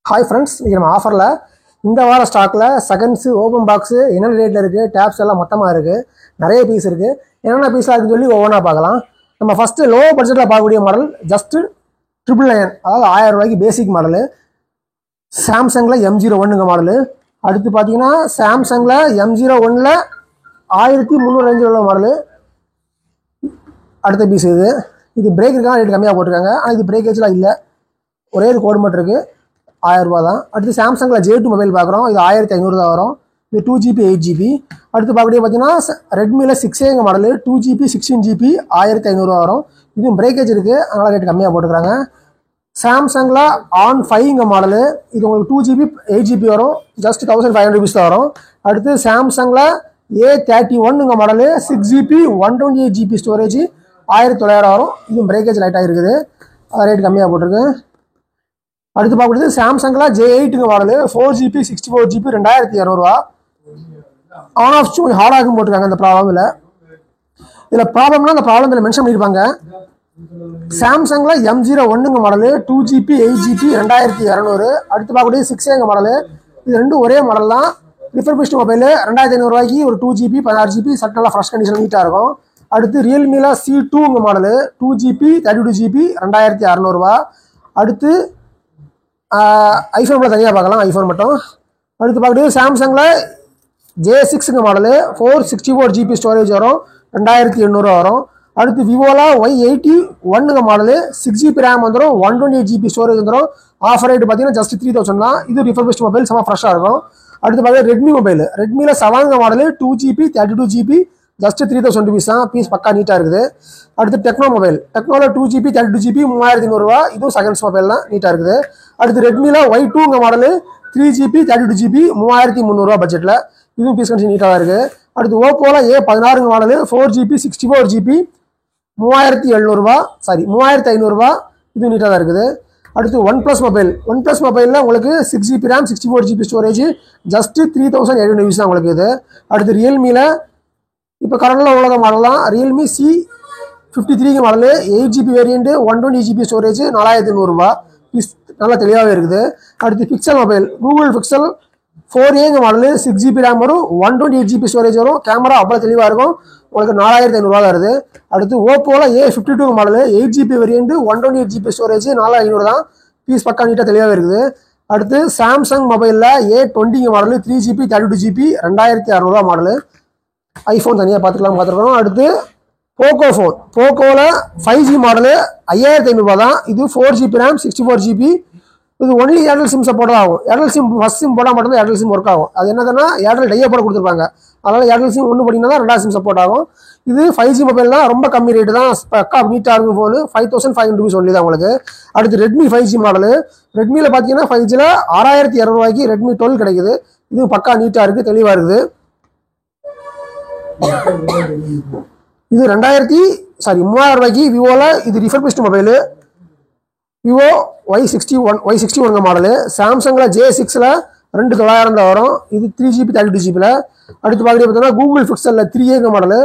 Hi friends, இன்னைக்கு நம்ம ஆஃபரில் இந்த வார ஸ்டாக்கில் செகண்ட்ஸு ஓப்பன் பாக்ஸு என்னென்ன ரேட்டில் இருக்குது, டேப்ஸ் எல்லாம் மொத்தமாக இருக்குது, நிறைய பீஸ் இருக்குது. என்னென்ன பீஸாக இருக்குன்னு சொல்லி ஒவ்வொன்றா பார்க்கலாம். நம்ம ஃபஸ்ட்டு லோ பட்ஜெட்டில் பார்க்கக்கூடிய மாடல் ஜஸ்ட்டு 999, அதாவது 1000 ரூபாய்க்கு பேசிக் மாடலு. சாம்சங்கில் M01 மாடலு. அடுத்து பார்த்தீங்கன்னா சாம்சங்கில் M01 1300 உள்ள மாடலு. அடுத்த பீஸ் இது பிரேக்குக்கான ரேட் கம்மியாக போட்டிருக்காங்க. ஆனால் இது பிரேக்கேஜ்லாம் இல்லை, ஒரே ஒரு கோடு மட்டும் இருக்குது, 1000 ரூபா தான். அடுத்து சாம்சங்கில் J2 மொபைல் பார்க்குறோம். இது 1500 தான் வரும். இது 2GB 8GB. அடுத்து பார்க்கக்கூடிய பார்த்தீங்கன்னா ரெட்மியில் 6A மாடலு 2GB 16GB 1500 வரும். இதுவும் பிரேக்கேஜ் இருக்குது, அதனால் ரேட் கம்மியாக போட்டுக்கிறாங்க. சாம்சங்கில் ஆன் 5 மாடலு. இது உங்களுக்கு 2GB 8GB வரும், ஜஸ்ட் 1500 rupees தான் வரும். அடுத்து சாம்சங்கில் A31 model 6GB 128GB storage 1900 வரும். இதுவும் பிரேக்கேஜ் லைட்டாக இருக்குது, ரேட் கம்மியாக போட்டிருக்கு. அடுத்து பார்க்குறது சாம்சங்கில் J8 model 4GB 64GB 2200 on off கொஞ்சம் ஹார்டாகும் போட்டிருக்காங்க. இந்த ப்ராப்ளம் இல்லை. இதில் ப்ராப்ளம்னா அந்த ப்ராப்ளம் இதில் மென்ஷன் பண்ணியிருப்பாங்க. சாம்சங்கில் M01 மாடலு 2GB 8GB 2200. அடுத்து பார்க்கக்கூடிய 6A மாடலு. இது ரெண்டும் ஒரே மாடல் தான். ரிஃபர்பிஷ்டு மொபைலு 2500 ரூபாய்க்கு ஒரு 2GB 16GB சட் நல்லா ஃப்ரெஷ் கண்டிஷன் நீட்டாக இருக்கும். அடுத்து ரியல்மியில் C2 மாடலு 2GB 32GB 2600. அடுத்து ஐஃபோனில் தனியாக பார்க்கலாம், ஐஃபோன் மட்டும். அடுத்து பார்க்கறது சாம்சங்கில் J6 மாடலு 464GB ஸ்டோரேஜ் வரும், 2800 வரும். அடுத்து விவோவில் Y81 மாடலு 6GB ரேம் வந்துடும், 128GB ஸ்டோரேஜ் வந்துடும். ஆஃபர் ரேட் பார்த்தீங்கன்னா ஜஸ்ட் 3000 தான். இது ரிஃபர்பிஷ்டு மொபைல் செம்ம ஃப்ரெஷ்ஷாக இருக்கும். அடுத்து பார்த்தீங்கன்னா ரெட்மி மொபைல். ரெட்மியில் 7 model 2GB 32GB just 3000 rupees தான். பீஸ் பக்கா நீட்டாக இருக்குது. அடுத்து டெக்னோ மொபைல். டெக்னோவில் 2GB 32GB 3200. இதுவும் செகண்ட்ஸ் மொபைல் தான், நீட்டாக இருக்குது. அடுத்து ரெட்மியில் Y2 மாடலு 3GB 32GB 3300 பட்ஜெட்டில். இதுவும் பீஸ் கண்டிஷன் நீட்டாக தான் இருக்குது. அடுத்து ஓப்போவில் A16 மாடலு 4GB 64GB 3500. இதுவும் நீட்டாக தான் இருக்குது. அடுத்து one plus mobile. One plus மொபைலில் உங்களுக்கு 6GB RAM 64GB storage just 3700 rupees தான் உங்களுக்கு இது. அடுத்து ரியல்மியில் இப்போ கரண்டில் உலக மாடல் தான். Realme C53 model 8GB variant 128GB storage 4500. Piece நல்லா தெளிவாகவே இருக்குது. அடுத்து pixel mobile. Google Pixel 4A model 6GB RAM வரும், 128GB ஸ்டோரேஜ் வரும். கேமரா அவ்வளோ தெளிவாக இருக்கும், உங்களுக்கு 4500 தான் வருது. அடுத்து ஓப்போவில் A52 model 8GB variant 128GB storage 4500 தான். பீஸ் பக்கா நீட்டாக தெளிவாகவே இருக்குது. அடுத்து சாம்சங் மொபைலில் A20 model 3GB 32GB 2600 model. IPhone தனியாக பார்த்துருக்கோம். அடுத்து போக்கோ ஃபோன். போக்கோவில் 5G மாடலு 5500 தான். இது 4GB ரேம் 64GB. இது ஒன்லி ஏர்டெல் சிம் சப்போர்ட் தான் ஆகும். ஏர்டெல் சிம் ஃபஸ்ட் சிம் போட்டால் மட்டும்தான் ஏர்டெல் சிம் ஒர்க் ஆகும். அது என்னதுன்னா ஏர்டெல் டையை போட கொடுத்துருப்பாங்க, அதனால் ஏர்டெல் சிம் ஒன்று போட்டிங்கன்னா தான் 2வது சிம் சப்போர்ட் ஆகும். இது 5G மொபைல் தான், ரொம்ப கம்மி ரேட்டு தான், பக்கா நீட்டாக இருக்கும் ஃபோனு. 5500 rupees ஒன்லி தான் உங்களுக்கு. அடுத்து ரெட்மி 5G மாடலு. ரெட்மியில் பார்த்தீங்கன்னா 5Gயில் 6200 ரூபாய்க்கு ரெட்மி 12 கிடைக்குது. இது பக்கா நீட்டாக இருக்குது, தெளிவாக இருக்குது. இது 3000 ரூபாய்க்கு விவோவில். இது ரிஃபர்பிஷ்டு மொபைலு. Vivo Y61 model. சாம்சங்கில் J6ல் 2900 தான் வரும். இது 3GB 32GB. அடுத்து பார்த்தீங்கன்னா Google பிக்சலில் 3A model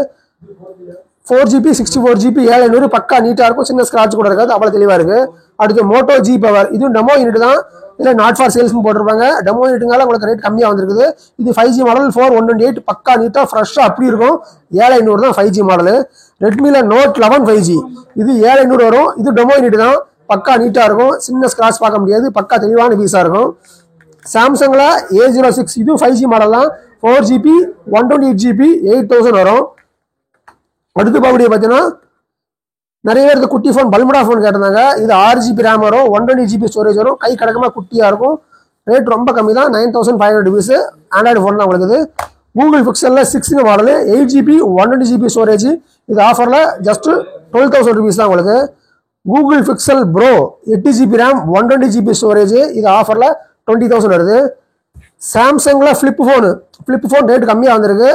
4GB 64GB 7500. பக்கா நீட்டாக இருக்கும், சின்ன ஸ்க்ராட்ச் கூட இருக்காது, அவ்வளோ தெளிவாக இருக்குது. அடுத்து மோட்டோ G பவர். இதுவும் டெமோ யூனிட் தான், இல்லை நாட் ஃபார் சேல்ஸ்னு போட்டிருப்பாங்க. டெமோ யூனிட்டுனால உங்களுக்கு ரேட் கம்மியாக வந்துருக்குது. இது 5G மாடல் 4128 பக்கா நீட்டாக ஃப்ரெஷ்ஷாக அப்படி இருக்கும். 7500 தான் 5G மாடலு. ரெட்மியில் Note 11 5G. இது 7500 வரும். இது டெமோ யூனிட் தான், பக்கா நீட்டாக இருக்கும், சின்ன ஸ்க்ராட்ச் பார்க்க முடியாது, பக்கா தெளிவான பீஸாக இருக்கும். சாம்சங்கில் A06. இதுவும் 5G மாடல் தான், 4GB 128GB 8000 வரும். அடுத்து பார்க்கக்கூடிய பார்த்தீங்கன்னா நிறைய பேர் இந்த குட்டி ஃபோன் பல்முடா ஃபோன் கேட்டிருந்தாங்க. இது 6GB ரேம் வரும், 128GB ஸ்டோரேஜ் வரும், கை கடக்கமாக குட்டியாக இருக்கும், ரேட் ரொம்ப கம்மி தான், 9500 rupees. ஆண்ட்ராய்டு ஃபோன் தான் உங்களுக்கு இது. கூகுள் பிக்சலில் 6 மாடலு 8GB 120GB ஸ்டோரேஜ். இது ஆஃபரில் ஜஸ்ட் 12000 rupees தான் உங்களுக்கு. Google Pixel Pro 8GB RAM 120GB storage. இது ஆஃபரில் 20000 வருது. சாம்சங்கில் ஃப்ளிப் ஃபோன் ரேட் கம்மியாக வந்திருக்கு,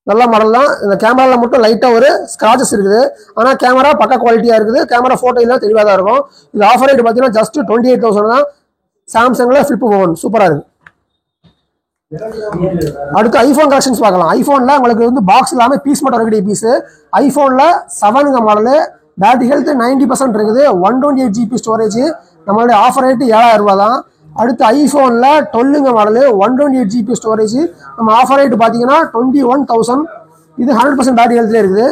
நல்ல மாடல் தான். இந்த கேமராவில் மட்டும் லைட்டாக ஒரு ஸ்க்ராச்சஸ் இருக்குது, ஆனால் கேமரா பக்கா குவாலிட்டியாக இருக்குது. கேமரா ஃபோட்டோ எல்லாம் தெளிவாக தான் இருக்கும். இது ஆஃபர் ரேட் பார்த்தீங்கன்னா ஜஸ்ட் 28000 தான். சாம்சங்கில் ஃப்ளிப் ஃபோன் சூப்பராக இருக்குது. அடுத்து ஐஃபோன் கலெக்ஷன்ஸ் பார்க்கலாம். ஐஃபோனில் உங்களுக்கு வந்து பாக்ஸ் இல்லாமல் பீஸ் மட்டும் இருக்கக்கூடிய பீஸு. ஐஃபோனில் 7 மாடலு பேட்டரி ஹெல்த் 90% இருக்குது, 128GB ஸ்டோரேஜ். நம்மளுடைய ஆஃபர் ரேட்டு 7000 ரூபா தான். அடுத்து ஐஃபோனில் 12 மாடலு 128 GB ஸ்டோரேஜ். நம்ம ஆஃபர் ரேட் பார்த்தீங்கன்னா 21,000. இது 100% பேட்டரி ஹெல்த்ல இருக்குது.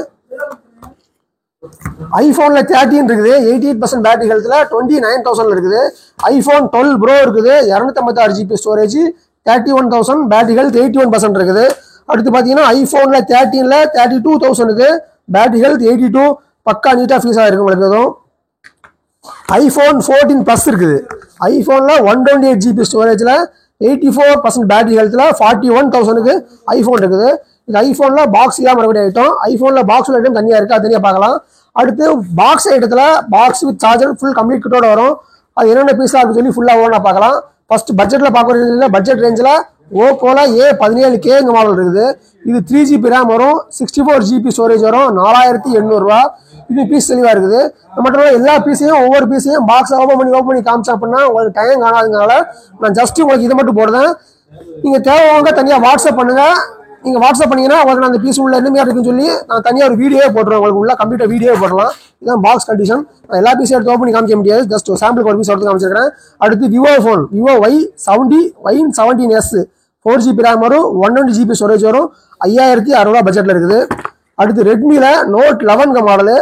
ஐஃபோனில் 13 இருக்குது 88% பேட்டரி ஹெல்த்தில் 29,000 இருக்குது. ஐஃபோன் 12 ப்ரோ இருக்குது 256 GB ஸ்டோரேஜ் 31,000 பேட்டரி ஹெல்த் 81% இருக்குது. அடுத்து பார்த்தீங்கன்னா ஐஃபோனில் 13ல் 32,000 பேட்டரி ஹெல்த் 82 பக்கா நீட்டாக ஃபீஸாக இருக்குது உங்களுக்கு. எதுவும் ஐஃபோன் 14 ப்ளஸ் இருக்குது. ஐஃபோனில் 128 GB ஸ்டோரேஜில் 84% பேட்டரி ஹெல்த்தில் 41,000 ஐஃபோன் இருக்குது. இது ஐஃபோனில் பாக்ஸ் இல்லாமல் மறுபடியும் ஐட்டம். ஐஃபோனில் பாக்ஸ் ஐட்டம் தனியாக இருக்குது, அது தனியாக பார்க்கலாம். அடுத்து பாக்ஸ் ஐட்டத்தில் box with charger full complete கிட்டோட வரும். அது என்னென்ன பீஸாக இருக்குன்னு சொல்லி ஃபுல்லாக ஓனா பார்க்கலாம். ஃபர்ஸ்ட் பட்ஜெட்டில் பார்க்குற பட்ஜெட் ரேஞ்சில் ஓப்போல A17K மாடல் இருக்குது. இது 3GB ரேம் வரும், 64 GB ஸ்டோரேஜ் வரும், 4,800 ரூபா. இது பீஸ் தெளிவாக இருக்குது. மட்டும் எல்லா பீஸையும் ஒவ்வொரு பீஸையும் பாக்ஸ் ஓப்பன் பண்ணி காமிச்சா அப்படின்னா உங்களுக்கு டைம் காணாதுனால நான் ஜஸ்ட் உங்களுக்கு இதை மட்டும் போடுறேன். நீங்கள் தேவைவாங்க தனியாக வாட்ஸ்அப் பண்ணுங்க. நீங்கள் வாட்ஸ்அப் பண்ணீங்கன்னா உங்களுக்கு நான் அந்த பீஸ் உள்ள என்னமையாக இருக்குன்னு சொல்லி நான் தனியாக ஒரு வீடியோவே போட்டுருவேன். உங்களுக்கு உள்ள கம்ப்யூட்டர் வீடியோ போடலாம். இதுதான் பாக்ஸ் கண்டிஷன். நான் எல்லா பீஸும் எடுத்து ஓப்பன் பண்ணி காமிக்க முடியாது, ஜஸ்ட் சாம்பிளுக்கு ஒரு பீஸ் எடுத்து காமிச்சிருக்கிறேன். அடுத்து Vivo phone Vivo Y17S 4GB RAM வரும், 120 GB ஸ்டோரேஜ் வரும், 5,060 பட்ஜெட்டில் இருக்குது. அடுத்து ரெட்மியில் Note 11 மாடலு.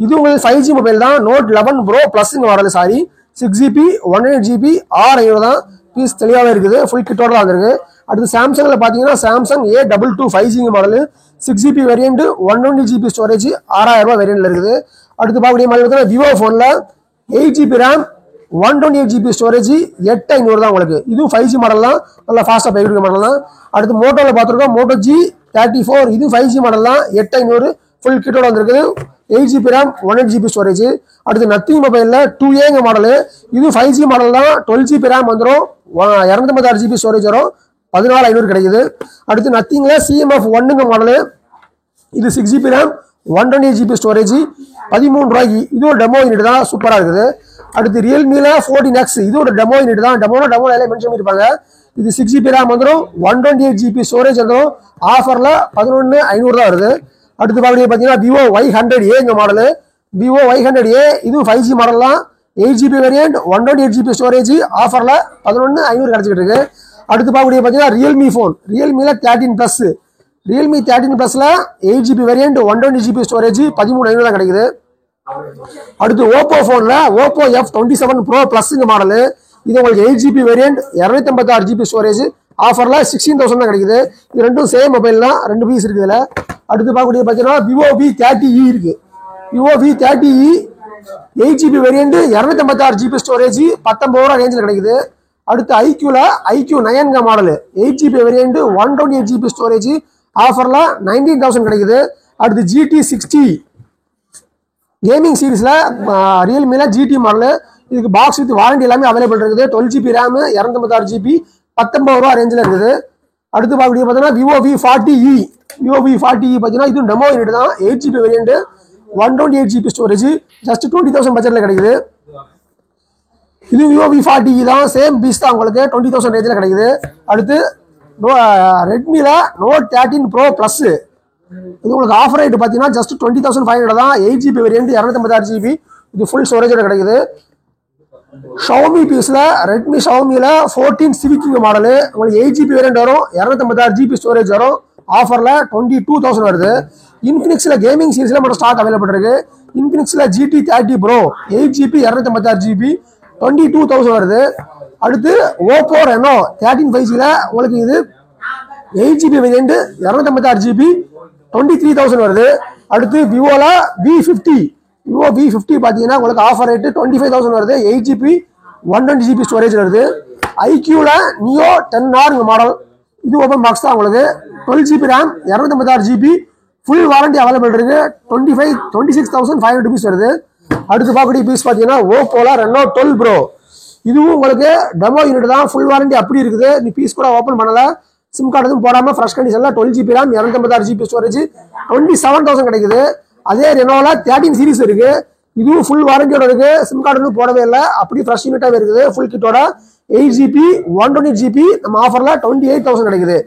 இது உங்களுக்கு 5G மொபைல் தான். Note 11 Pro Plus model, sorry 6GB 128GB 6,500 தான். பீஸ் தெளிவாகவே இருக்குது, ஃபுல் கிட்டோட தான் வந்திருக்கு. அடுத்து சாம்சங்கில் பார்த்தீங்கன்னா Samsung A22 5G model 6GB variant 120 GB storage 6,000 ரூபா வேரியண்ட்ல இருக்குது. அடுத்து பார்க்கக்கூடிய மாடல் பார்த்தீங்கன்னா விவோ ஃபோனில் 8GB ரேம் 128 GB ஸ்டோரேஜ் 8,500 தான் உங்களுக்கு. இதுவும் 5G மாடல் தான், நல்லா ஃபாஸ்ட்டாக போய்க்கிற மாடல் தான். அடுத்து மோட்டோவில் பார்த்துருக்கோம் Moto G34, இது 5G மாடல் தான், 8,500 ஃபுல் கிட்டோட வந்திருக்குது. 8GB RAM 108 GB storage. அடுத்து நத்திங் மொபைலில் 2A மாடலு. இது 5G மாடல் தான், 12GB ரேம் வந்துடும், 256 GB ஸ்டோரேஜ் வரும், 14,500 கிடைக்குது. அடுத்து நத்திங்கில் CMF 1 மாடலு. இது 6GB ரேம் 128 GB ஸ்டோரேஜ் 13 ரூபாய்க்கு. இது ஒரு டெமோ யூனிட் தான், சூப்பராக இருக்குது. அடுத்து ரியல்மியில் 14X, இது ஒரு டெமோ யூனிட் தான். டெமோ எல்லாம் மென்ஷன் பண்ணியிருப்பாங்க. இது 6GB ரேம் வந்துடும், 128 GB ஸ்டோரேஜ் வந்துடும். ஆஃபரில் 11,500 தான் வருது. அடுத்து பார்த்தீங்கன்னா Vivo Y100A model. Vivo Y100A இதுவும் 5G மாடல் தான், 8GB வேரியண்ட் 128 GB ஸ்டோரேஜ். ஆஃபரில் 11,500 கிடைச்சிக்கிட்டு இருக்கு. அடுத்து பார்த்தீங்கன்னா ரியல்மி ஃபோன். ரியல்மியில் 13+, ரியல்மி 13+ல 8GB வேரியண்ட் 120 GB ஸ்டோரேஜ் 13,500 தான் கிடைக்குது. அடுத்து ஓப்போ ஃபோனில் Oppo F27 Pro Plus model. இது உங்களுக்கு 8GB வேரியண்ட் 256 GB ஸ்டோரேஜ். ஆஃபரில் 16,000 தான் கிடைக்குது. இது ரெண்டும் சேம் மொபைல் தான், 2 பீஸ் இருக்குது இதில். அடுத்து பார்த்தீங்கன்னா விவோ V30e இருக்கு. Vivo V30e 8GB variant 256 GB storage 19,000 ரூபா ரேஞ்சில் கிடைக்குது. அடுத்து IQ9 model 8GB variant 128 GB storage. ஆஃபரில் 19,000 கிடைக்குது. அடுத்து GT60 கேமிங் சீரீஸில் ரியல்மியில் GT மாடலு. இதுக்கு பாக்ஸ் வித் வாரண்டி எல்லாமே அவைலபிள் இருக்குது. 12GB ரேம் 256 GB 19,000 ரூபா ரேஞ்சில் இருக்குது. அடுத்து பார்த்தீங்கன்னா விவோ V40e. விவோ V40e பார்த்தீங்கன்னா இது டெமோ யூனிட் தான், 8GB variant 128 GB storage just 20,000 பட்ஜெட்டில் கிடைக்குது. இது விவோ V40e தான், சேம் பீஸ் தான், உங்களுக்கு 20,000 ரேஞ்சில் கிடைக்குது. அடுத்து ரெட்மியில் Note 13 Pro Plus. இது உங்களுக்கு ஆஃபர் ரேட் பார்த்தீங்கன்னா ஜஸ்ட் 20,500 தான், 8GB வேரியண்ட் 256 GB. இது ஃபுல் ஸ்டோரேஜோட கிடைக்குது. ஷவுமி பீஸில் ரெட்மி ஷவுமியில் 14 Civic மாடலு. உங்களுக்கு 8GB வேரியண்ட் வரும், 256 GB ஸ்டோரேஜ் வரும். ஆஃபரில் 22,000 வருது. இன்ஃபினிக்ஸில் கேமிங் சீரீஸில் மட்டும் ஸ்டாக் அவைலபிள் இருக்கு. இன்ஃபினிக்ஸில் GT30 Pro 8GB 256 GB 22,000 வருது. அடுத்து ஓப்போ ரெனோ 13 5Gல உங்களுக்கு இது 8GB வேரியண்ட் 256 GB 23,000 வருது. அடுத்து விவோல V50 விவோ V50 பார்த்தீங்கன்னா உங்களுக்கு ஆஃபர் ரேட்டு 25,000 வருது, 8GB 120 GB ஸ்டோரேஜ் வருது. ஐக்யூல நியோ 10R மாடல், இது ஓப்பன் பாக்ஸ் தான், உங்களுக்கு 12GB RAM 256 GB full warranty available இருக்கு, 26,500 rupees வருது. அடுத்து பார்க்கக்கூடிய பீஸ் பார்த்தீங்கன்னா ஓப்போல ரெனோ 12 Pro. இதுவும் உங்களுக்கு டெமோ யூனிட் தான், ஃபுல் வாரண்டி அப்படி இருக்குது. நீ பீஸ் கூட ஓப்பன் பண்ணல, சிம் கார்டு எதுவும் போடாமல் ஃப்ரெஷ் கண்டிஷனில் 12GB ரேம் 256 GB ஸ்டோரேஜ் 27,000 கிடைக்குது. அதே ரெனோவில் 13 சீரிஸ் இருக்கு, இதுவும் ஃபுல் வாரண்டியோட இருக்கு, சிம் கார்டு இன்னும் போடவே இல்லை, அப்படி ஃப்ரெஷ் யூனிட்டாகவே இருக்குது. ஃபுல் கிட்டோட 8GB 128 GB நம்ம ஆஃபரில் 28,000 கிடைக்குது.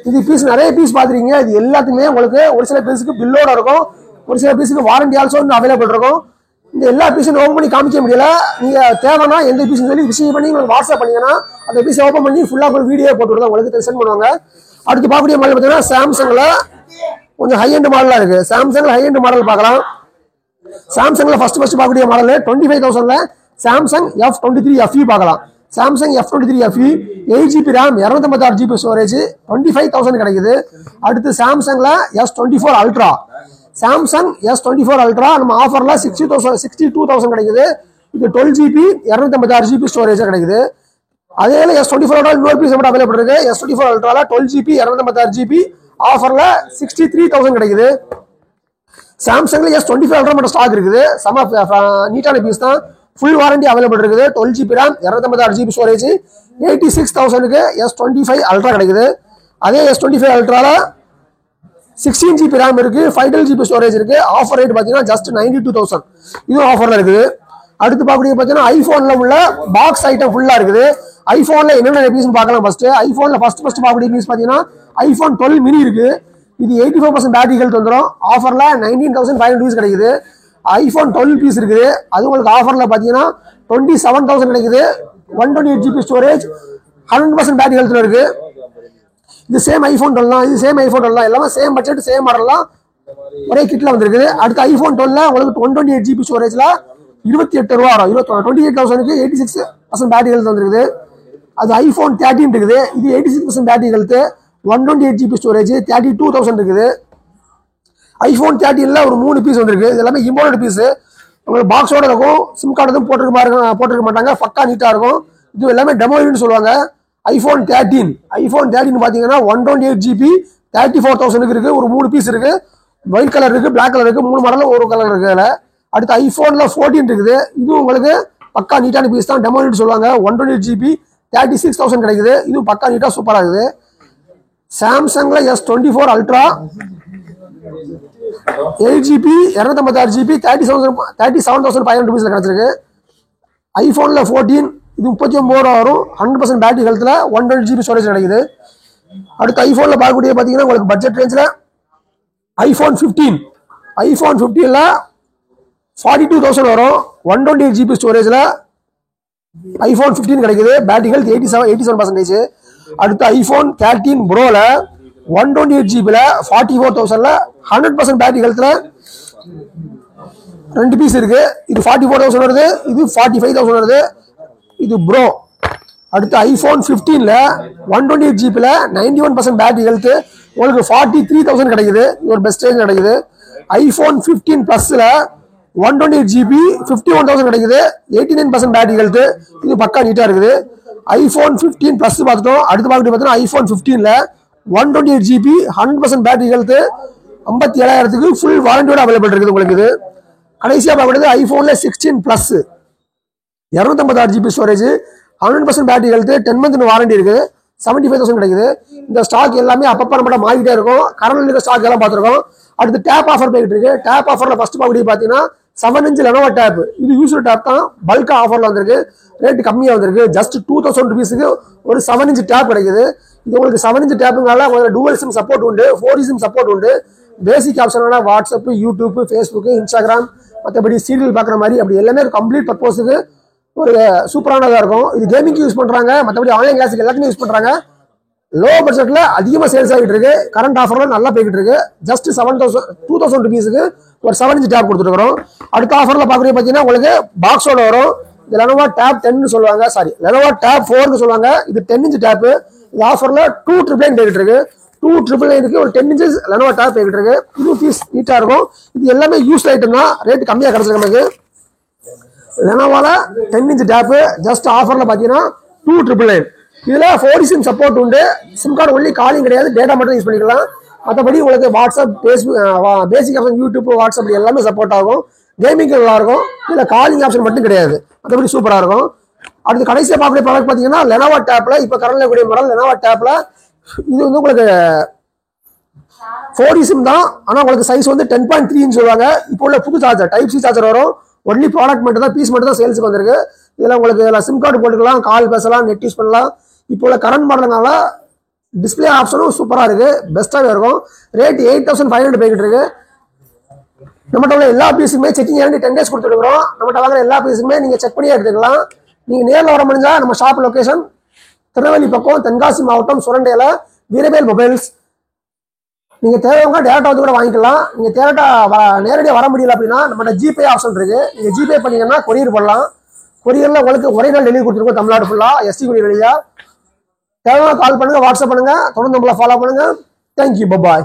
இது பீஸ் நிறைய பீஸ் பார்த்துருக்கீங்க. இது எல்லாத்துக்குமே உங்களுக்கு ஒரு சில பீஸுக்கு பில்லோட இருக்கும், ஒரு சில பீஸுக்கு வாரண்டி ஆல்சோ அவைலபிள் இருக்கும். இந்த எல்லா பீஸும் ஓப்பன் பண்ணி காமிக்க முடியல. நீங்கள் தேவைன்னா எந்த பீஸ்னு சொல்லி ரிசீவ் பண்ணி உங்களுக்கு வாட்ஸ்அப் பண்ணீங்கன்னா அந்த பீஸை ஓப்பன் பண்ணி ஃபுல்லாக உங்களுக்கு வீடியோ போட்டு விடுறதா உங்களுக்கு சென்ட் பண்ணுவாங்க. அடுத்து பார்க்கக்கூடிய மாடல் பார்த்தீங்கன்னா சாம்சங்கில் கொஞ்சம் ஹை எண்ட் மாடலாக இருக்குது. சாம்சங்கில் ஹை எண்ட் மாடல் பார்க்கலாம். சாம்சங்கில் ஃபர்ஸ்ட் பார்க்கக்கூடிய மாடல் 25,000 சாம்சங் F23FE பார்க்கலாம். Samsung F23FE 8GB RAM 256GB storage 25,000 கிடைக்குது. அடுத்து சாம்சங்கில் S24 Ultra. Samsung S24 Ultra நம்ம ஆஃபரில் 62,000 கிடைக்குது. இது 12GB 256GB ஸ்டோரேஜ் கிடைக்குது. அதே S24 Ultra இன்னொரு பீஸ் மட்டும் அவைலபிள் இருக்கு. S24 Ultra 12GB 256GB ஆஃபரில் 63,000 கிடைக்குது. சாம்சங்ல S24 Ultra மட்டும் ஸ்டாக் இருக்குது. செம நீட்டான பீஸ் தான். ஃபுல் வாரண்டி அவைலபிள் இருக்குது. 12GB RAM 256GB storage 86,000க்கு S25 Ultra கிடைக்குது. அதே S25 Ultraல 16GB RAM இருக்கு, 512GB ஸ்டோரேஜ் இருக்கு. ஆஃபர் ரேட் பார்த்தீங்கன்னா ஜஸ்ட் 92,000. இதுவும் ஆஃபர்ல இருக்குது. அடுத்து பார்க்கக்கூடிய பார்த்தீங்கன்னா ஐபோன்ல உள்ள பாக்ஸ் ஐட்டம் ஃபுல்லா இருக்குது. ஐபோன்ல என்னென்ன பீஸ் பார்க்கலாம். ஐபோன்ல ஃபர்ஸ்ட் பார்க்கக்கூடிய பீஸ் பார்த்தீங்கன்னா ஐபோன் 12 mini இருக்கு. இது 84% பேட்டரி ஹெல்த் வந்துடும். ஆஃபர்ல 19,500 rupees கிடைக்குது. ஐபோன் 12 பீஸ் இருக்குது. அது உங்களுக்கு ஆஃபர்ல பார்த்தீங்கன்னா 27,000 கிடைக்குது. 128GB ஸ்டோரேஜ் 100% பேட்டரி ஹெல்த்ல இருக்கு. இது சேம் ஐபோன் 12 தான். இது சேம் ஐபோன் 12 தான். எல்லாமே சேம் பட்ஜெட் சேம் மாடல்லாம் ஒரே கிட்ல வந்திருக்குது. அடுத்து ஐபோன் 12 உங்களுக்கு 128GB ஸ்டோரேஜ்ல 28 ரூபா வரும். 28,000க்கு 86% பேட்டரி ஹெல்த் வந்திருக்குது. அது ஐபோன் 13 இருக்குது. இது 86% பேட்டரி ஹெல்த் 128GB ஸ்டோரேஜ் 32,000 இருக்குது. ஐபோன் 13ல ஒரு 3 பீஸ் வந்திருக்கு. இது எல்லாமே இம்போர்ட்டட் பீஸ். உங்களுக்கு பாக்ஸோட இருக்கும். சிம் கார்டு எதுவும் போட்டிருக்க மாட்டாங்க. பக்கா நீட்டா இருக்கும். இது எல்லாமே டெமோன்னு சொல்லுவாங்க. ஐபோன் 13 பார்த்தீங்கன்னா 128GB 34,000 இருக்கு. ஒரு 3 பீஸ் இருக்கு. ஒயிட் கலர் இருக்கு, பிளாக் கலர் இருக்கு. 3 மாடல் ஒரு கலர் இருக்கு. அடுத்து ஐபோன்ல 14 இருக்குது. இது உங்களுக்கு பக்கா நீட்டான பீஸ் தான். டெமோன்னு சொல்லுவாங்க. 128GB 36,000 கிடைக்குது. இது பக்கா நீட்டா சூப்பரா இருக்குது. சாம்சங்ல S24 Ultra 8GB 256GB 37,500 rupees கிடைச்சிருக்கு. ஐபோன்ல 14 இது 39 வரும். 100% பேட்டரி ஹெல்த்ல 120GB ஸ்டோரேஜ் கிடைக்குது. அடுத்து ஐபோன்ல பார்க்கக்கூடிய பார்த்தீங்கன்னா உங்களுக்கு பட்ஜெட் ரேஞ்சில் ஐபோன் 15ல 42,000 வரும். 128GB ஸ்டோரேஜ்ல ஐபோன் 15 கிடைக்குது. Battery health 87%. அடுத்து ஐபோன் 13 ப்ரோல 128GBல 44,000ல 100% பேட்டரி ஹெல்த்ல 2 பீஸ் இருக்கு. இது 44,000 வருது. இது 45,000 வருது. இது ப்ரோ. அடுத்து ஐபோன் 15ல 128GBல 91% பேட்டரி ஹெல்த் உங்களுக்கு 43,000 கிடைக்குது. இது ஒரு பெஸ்ட் ரேஞ்ச் கிடைக்குது. ஐபோன் 15 பிளஸ்ல 128GB 51,000 கிடைக்குது. 89% பேட்டரி ஹெல்த். இது பக்கா நீட்டா இருக்குது. ஐபோன் 15 பிளஸ் பார்த்துட்டோம். அடுத்து பார்த்தீங்கன்னா ஐபோன் 15ல 128GB 100% பேட்டரி ஹெல்த் 57,000க்கு ஃபுல் வாரண்டியோட அவைலபிள் இருக்குது உங்களுக்கு. இது கடைசியா பார்க்கறது ஐபோன்ல 16 plus 256GB storage 100% battery health 10 month warranty இருக்கு. 75,000 கிடைக்குது. இந்த ஸ்டாக் எல்லாமே அப்பப்ப நம்ம மாறிட்டே இருக்கும். கரண்ட் இருக்க ஸ்டாக் எல்லாம் பார்த்துருக்கோம். அடுத்து டேப் ஆஃபர் போயிட்டு இருக்கு. டேப் ஆஃபர்ல ஃபர்ஸ்ட் பார்க்கக்கூடிய பார்த்தீங்கன்னா 7 inch லெனோவோ டேப். இது யூஸ்டு டேப் தான். பல்கா ஆஃபர்ல வந்திருக்கு. ரேட் கம்மியா வந்திருக்கு. ஜஸ்ட் 2,000 rupeesக்கு ஒரு 7 inch டேப் கிடைக்குது. இது உங்களுக்கு 7 inch டேப்புனால உங்களுக்கு டூவல் சிம் சப்போர்ட் உண்டு, 4G சிம் சப்போர்ட் உண்டு. பேசிக் ஆப்ஷனான வாட்ஸ்அப், யூடியூப், ஃபேஸ்புக், இன்ஸ்டாகிராம், மற்றபடி சீரியல் பார்க்குற மாதிரி அப்படி எல்லாமே கம்ப்ளீட் பர்பஸுக்கு ஒரு சூப்பரானதாக இருக்கும். இது கேமிங்க்கு யூஸ் பண்ணுறாங்க, மற்றபடி ஆன்லைன் கிளாஸுக்கு எல்லாத்துக்குமே யூஸ் பண்ணுறாங்க. லோ பட்ஜெட்டில் அதிகமாக சேல்ஸ் ஆகிட்டு இருக்கு. கரண்ட் ஆஃபரில் நல்லா போய்கிட்டு இருக்கு. ஜஸ்ட் 2,000 rupeesக்கு ஒரு 7 inch டேப் கொடுத்துருக்கோம். அடுத்த ஆஃபரில் பார்க்குறது பார்த்தீங்கன்னா உங்களுக்கு பாக்ஸோட வரும். இது லெனோவோ டேப் 10 சொல்லுவாங்க, சாரி லெனோவோ டேப் 4 சொல்லுவாங்க. இது 10 inch டேப்பு. இது ஆஃபரில் 2,999 போய்கிட்டு இருக்கு. 2,999 ஒரு 10 inches லெனோவோ டேப் போய்கிட்டு இருக்கு. இது பீஸ் நீட்டாக இருக்கும். இது எல்லாமே யூஸ் ஐட்டம் தான். ரேட் கம்மியாக கிடைச்சிருக்கு நமக்கு. லெனோவோல 10 inch டேப்பு ஜஸ்ட் ஆஃபரில் பார்த்தீங்கன்னா 2,999. இதில் 4G சிம் சப்போர்ட் உண்டு. சிம் கார்டு ஒன்லி காலிங் கிடையாது, டேட்டா மட்டும் யூஸ் பண்ணிக்கலாம். மற்றபடி உங்களுக்கு வாட்ஸ்அப், ஃபேஸ்புக், பேசிக் ஆப்ஷன், யூடியூப், வாட்ஸ்அப் எல்லாமே சப்போர்ட் ஆகும். கேமிங் நல்லா இருக்கும். இதில் காலிங் ஆப்ஷன் மட்டும் கிடையாது, மற்றபடி சூப்பராக இருக்கும். அடுத்து கடைசியாக பார்க்கக்கூடிய ப்ராடக்ட் பார்த்தீங்கன்னா லெனோவோ டேப்பில் இப்போ கரண்ட்ல கூடிய மாடல் லெனோவோ டேப்பில் இது வந்து உங்களுக்கு 4G சிம் தான். ஆனால் உங்களுக்கு சைஸ் வந்து 10.3 சொல்லுவாங்க. இப்போ உள்ள புது சார்ஜர் டைப் சி சார்ஜர் வரும். ஒன்லி ப்ராடக்ட் மட்டும் தான், பீஸ் மட்டும் தான் சேல்ஸுக்கு வந்திருக்கு. இதில் உங்களுக்கு சிம் கார்டு போட்டுக்கலாம், கால் பேசலாம், நெட் யூஸ் பண்ணலாம். இப்போ உள்ள கரண்ட் மாடல்னால டிஸ்பிளே ஆப்ஷனும் சூப்பராக இருக்கு, பெஸ்ட்டாகவே இருக்கும். ரேட் 8,500 போய்கிட்டு இருக்கு. நம்மகிட்ட உள்ள எல்லா பீஸுக்குமே செக்கிங் கேரண்டி 10 days கொடுத்துருக்கோம். நம்மகிட்ட வாங்குற எல்லா பீஸுக்குமே நீங்கள் செக் பண்ணி எடுத்துக்கலாம். நீங்கள் நேரில் வர முடிஞ்சா நம்ம ஷாப் லொக்கேஷன் திருநெல்வேலி பக்கம், தென்காசி மாவட்டம், சுரண்டையில வீரவேல் மொபைல்ஸ். நீங்கள் தேவையான டேரக்டாக வந்து கூட வாங்கிக்கலாம். நீங்கள் நேரடியாக வர முடியல அப்படின்னா நம்மகிட்ட ஜிபே ஆப்ஷன் இருக்கு. நீங்கள் ஜிபே பண்ணீங்கன்னா கொரியர் பண்ணலாம். கொரியரில் உங்களுக்கு ஒரே நாள் டெலிவரி கொடுத்துருக்கோம் தமிழ்நாடு ஃபுல்லாக, எஸ்டி கொரியர் வழியா. தேவையான கால் பண்ணுங்க, வாட்ஸ்அப் பண்ணுங்க, தொடர்ந்து நம்மளை ஃபாலோ பண்ணுங்க. Thank you, bye bye.